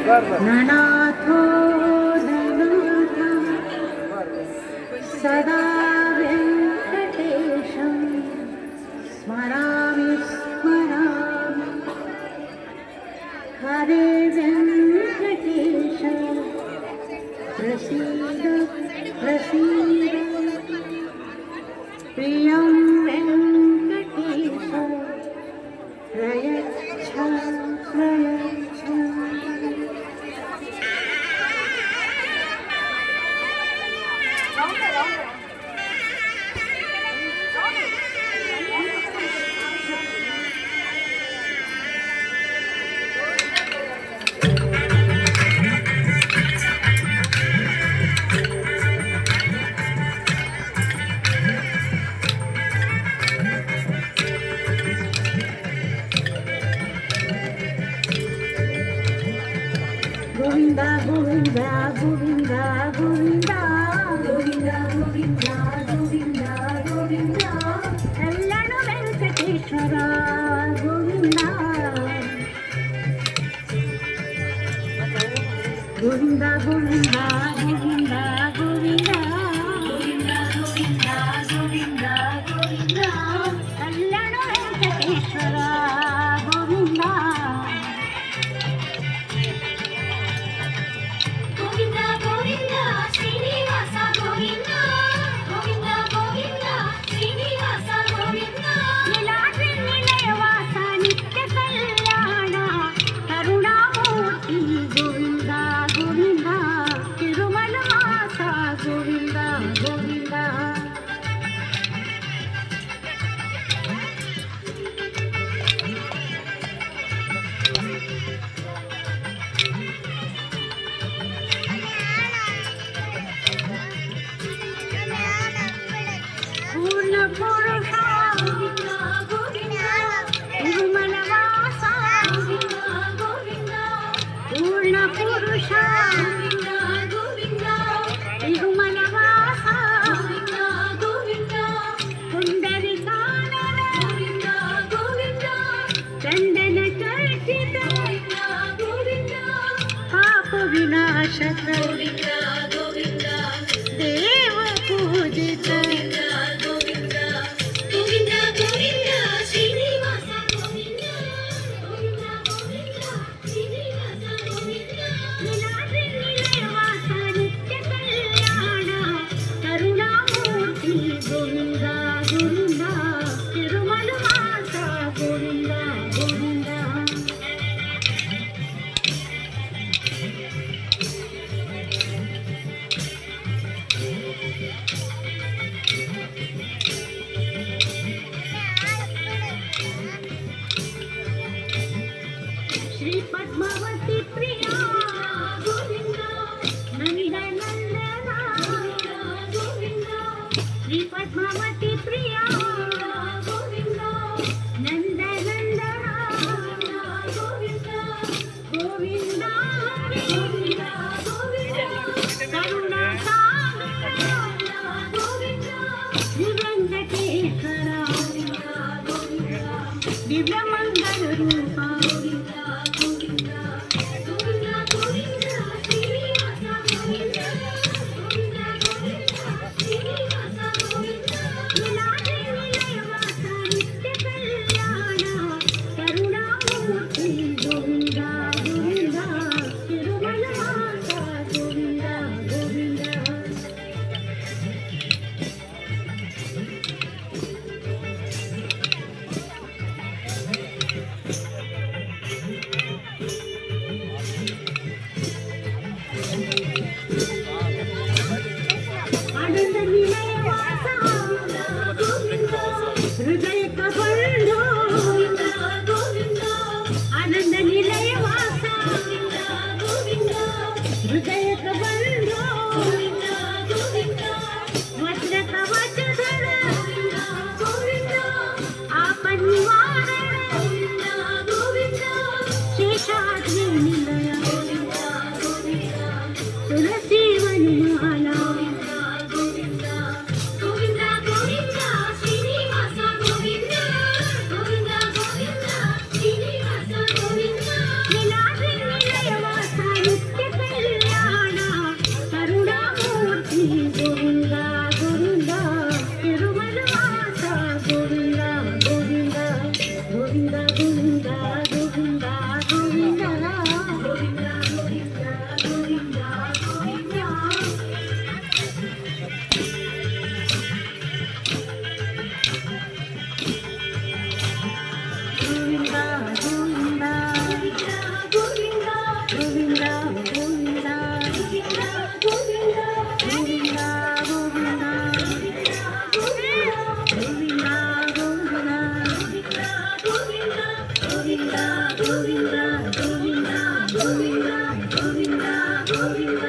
ननाथो ननाथ सदा वेङ्कटेशं स्मरामि स्मरामि हरे वेङ्कटेश प्रसीद प्रसीद प्रियं वेङ्कटेश प्रयच्छ प्रयच्छ Govinda, Govinda, Govinda, Govinda, Govinda, Govinda, Govinda, Govinda, Ellanu Venkateshwara, Govinda, Govinda, Govinda, Govinda, Govinda, Govinda, Govinda, Govinda, Govinda, Ellanu Venkateshwara, Govinda. विनाशक गोविंदा गोविंदा देव पूजित गोविंदा गोविंदा गोविंदा श्रीनिवास गोविंदा गोविंदा गोविंदा श्रीनिवास गोविंदा लीलाद्रि निलयवास नित्य कल्याण करुणामूर्ति गोविंदा गोविंदा तिरुमल वास गोविंदा गोविंदा श्री पद्मावती प्रिया गोविंदा नंद नंदना गोविंदा श्री पद्मावती प्रिया गोविंदा नंद नंदना गोविंदा गोविंदा गोविंदा गोविंदा करुणा सागर गोविंदा वेंकटेश्वर गोविंदा दिव्य मंगल रूप हृदय कबंधो गोविंदा आनंद निलय वासा गोविंदा हृदय कबंधो गोविंदा वज्र कवच धर गोविंदा आपन निवारण गोविंदा शेषाद्रि निलय गोविंदा तुलसी वनमाला लीलाद्रि निलयवासा గోవింద